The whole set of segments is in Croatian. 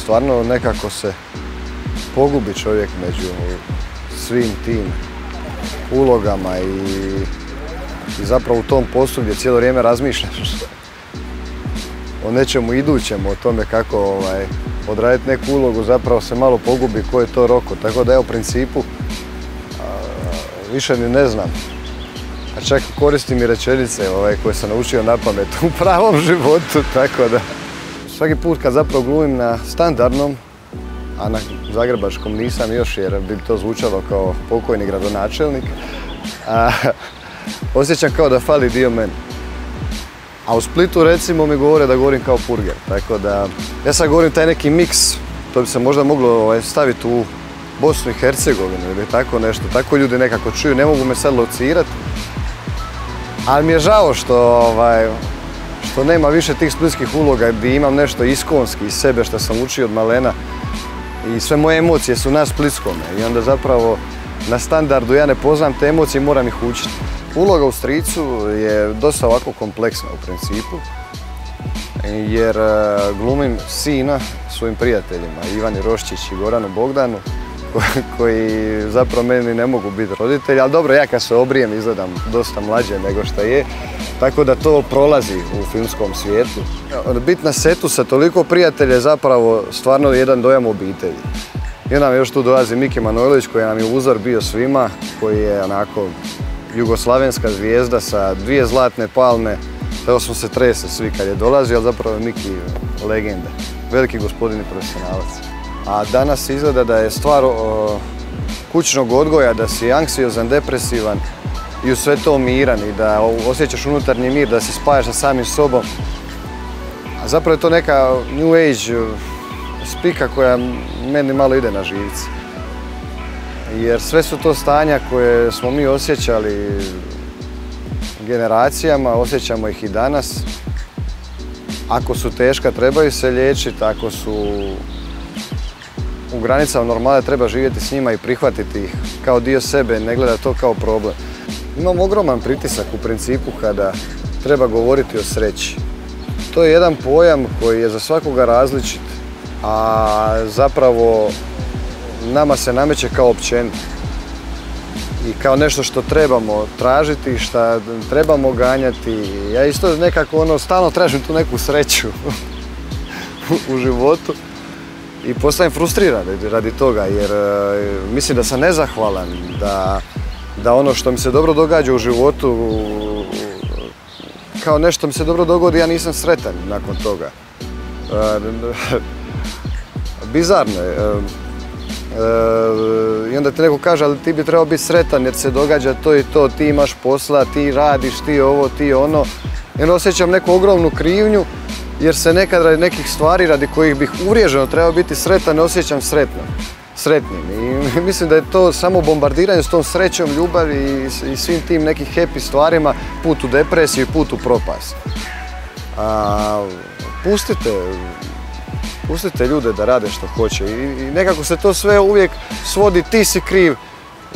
stvarno nekako se pogubi čovjek među svim tim ulogama i zapravo u tom poslu gdje cijelo vrijeme razmišljaš o nečemu idućemu, o tome kako odraditi neku ulogu, zapravo se malo pogubi koji je to roko. Tako da u principu više ni ne znam. A čak koristim i rečenice koje sam naučio na pamet u pravom životu, tako da svaki put kad zapravo glumim na standardnom, a na zagrebačkom nisam još jer bi to zvučalo kao pokojni gradonačelnik, osjećam kao da fali dio mene. A u Splitu recimo mi govore da govorim kao purger, tako da ja sad govorim taj neki miks, to bi se možda moglo staviti u Bosnu i Hercegovinu ili tako nešto, tako ljudi nekako čuju, ne mogu me sad locirati. Ali mi je žao što nema više tih splitskih uloga gdje imam nešto iskonski iz sebe što sam učio od malena i sve moje emocije su na splitskome i onda zapravo na standardu ja ne poznam te emocije i moram ih učiti. Uloga u Stricu je dosta ovako kompleksna u principu jer glumim sina svojim prijateljima Ivani Roščić i Goranu Bogdanu koji zapravo meni ne mogu biti roditelji, ali dobro, ja kad se obrijem izgledam dosta mlađe nego što je, tako da to prolazi u filmskom svijetu. Biti na setu sa toliko prijatelja je zapravo stvarno jedan dojam obitelji. I onda nam još tu dolazi Miki Manojlović koji nam je uzor bio svima, koji je onako jugoslavenska zvijezda sa 2 zlatne palme. Tako smo se tresli svi kad je dolazio, ali zapravo je Miki legenda, veliki gospodin i profesionalac. A danas izgleda da je stvar kućnog odgoja, da si anksiozan, depresivan i u sve to miran i da osjećaš unutarnji mir, da se spajaš sa samim sobom. A zapravo je to neka new age spika koja meni malo ide na živce. Jer sve su to stanja koje smo mi osjećali generacijama, osjećamo ih i danas. Ako su teška, trebaju se liječiti, ako su u granicama normale, treba živjeti s njima i prihvatiti ih kao dio sebe, ne gleda to kao problem. Imam ogroman pritisak u principu kada treba govoriti o sreći. To je jedan pojam koji je za svakoga različit, a zapravo nama se nameće kao općenit i kao nešto što trebamo tražiti, što trebamo ganjati. Ja isto nekako stalno tražim tu neku sreću u životu i postajem frustriran radi toga jer mislim da sam nezahvalan, da ono što mi se dobro događa u životu, kao nešto mi se dobro dogodi, ja nisam sretan nakon toga. Bizarno je. I onda ti neko kaže, ali ti bi trebao biti sretan jer se događa to i to, ti imaš posla, ti radiš, ti ovo, ti ono. I onda osjećam neku ogromnu krivnju jer se nekad radi nekih stvari radi kojih bih uvriježeno trebao biti sretan, ne osjećam sretnim. I mislim da je to samo bombardiranje s tom srećom, ljubavi i svim tim nekih happy stvarima, put u depresiju i put u propast. Pustite ljude da rade što hoće i nekako se to sve uvijek svodi ti si kriv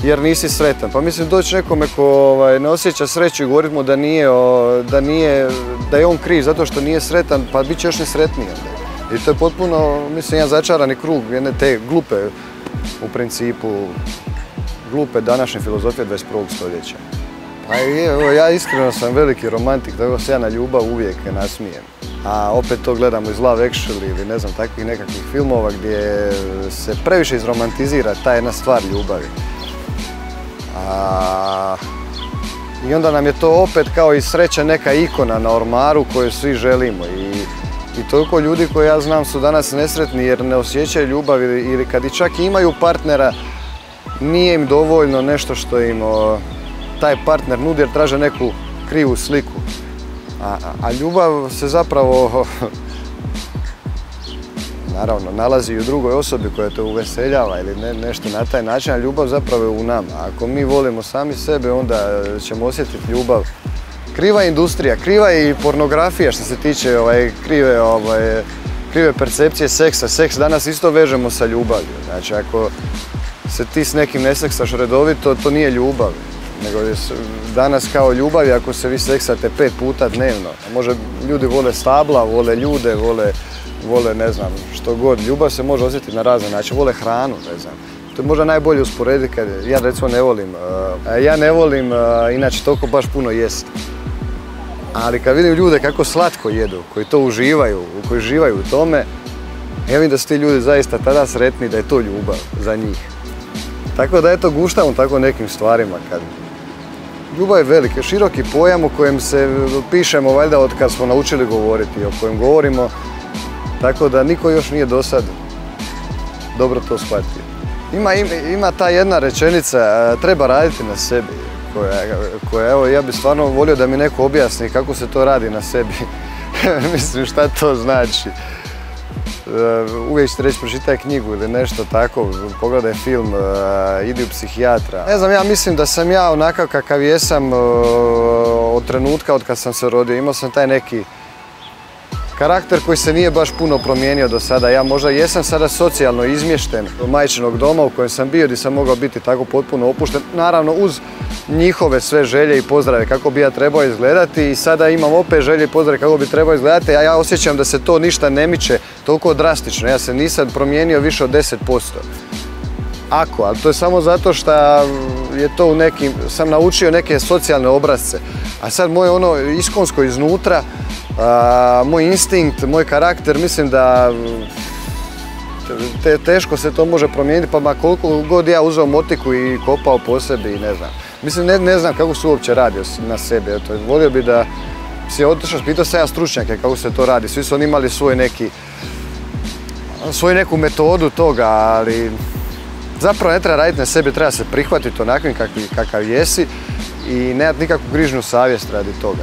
jer nisi sretan. Pa mislim doći nekome ko ne osjeća sreću i govoriti mu da je on kriv zato što nije sretan, pa bit će još nesretniji. I to je potpuno, mislim, jedan začarani krug jedne te glupe, u principu, glupe današnje filozofije 21. stoljeća. Pa ja iskreno sam veliki romantik, tako se ja na ljubav uvijek nasmijem. A opet to gledamo iz Love Actually ili ne znam, takvih nekakvih filmova gdje se previše izromantizira ta jedna stvar ljubavi. I onda nam je to opet kao i sreća neka ikona na ormaru koju svi želimo. I toliko ljudi koje ja znam su danas nesretni jer ne osjećaju ljubav ili kad i čak imaju partnera, nije im dovoljno nešto što im taj partner nudi jer traže neku krivu sliku. A ljubav se zapravo, naravno, nalazi i u drugoj osobi koja te uveseljava ili nešto na taj način, a ljubav zapravo je u nama. Ako mi volimo sami sebe, onda ćemo osjetiti ljubav. Kriva je industrija, kriva je i pornografija što se tiče krive percepcije seksa. Seks danas isto vežemo sa ljubavlju. Znači, ako se ti s nekim ne seksaš redovito, to nije ljubav. nego danas kao ljubavi ako se vi seksate 5 puta dnevno. Može, ljudi vole stabla, vole ljude, vole ne znam što god. Ljubav se može osjetiti na razne načine, vole hranu, ne znam. To je možda najbolje usporediti kad ja recimo ne volim inače toliko baš puno jest. Ali kad vidim ljude kako slatko jedu, koji to uživaju, koji uživaju u tome, ja vidim da su ti ljudi zaista tada sretni da je to ljubav za njih. Tako da eto guštamo tako nekim stvarima kad... Ljubav je veliki, široki pojam u kojem se pišemo valjda od kad smo naučili govoriti, o kojem govorimo, tako da niko još nije do sad dobro to shvatio. Ima ta jedna rečenica, treba raditi na sebi, koja evo ja bih stvarno volio da mi neko objasni kako se to radi na sebi. Mislim šta to znači. Uvijek ćete reći pročitaj knjigu ili nešto tako, pogledaj film, idi u psihijatra. Ne znam, ja mislim da sam ja onakav kakav jesam od trenutka od kad sam se rodio. Imao sam taj neki karakter koji se nije baš puno promijenio do sada. Ja možda jesam sada socijalno izmješten do majčinog doma u kojem sam bio gdje sam mogao biti tako potpuno opušten. Naravno uz njihove sve želje i pozdrave kako bi ja trebao izgledati i sada imam opet želje i pozdrave kako bi trebao izgledati, a ja osjećam da se to ništa ne miče toliko drastično. Ja se nisam promijenio više od 10%. Ali to je samo zato što je to u nekim, sam naučio neke socijalne obrasce. A sad moje ono iskonsko iznutra, moj instinkt, moj karakter, mislim da teško se to može promijeniti, pa koliko god ja uzeo motiku i kopao po sebi i ne znam. Mislim, ne znam kako se uopće radi na sebi. Volio bi da si otišao, pitao sam ja stručnjake kako se to radi. Svi su oni imali svoju neku metodu toga, ali zapravo ne treba raditi na sebi, treba se prihvatiti onakvim kakav jesi i nemati nikakvu grižnju savjest radi toga.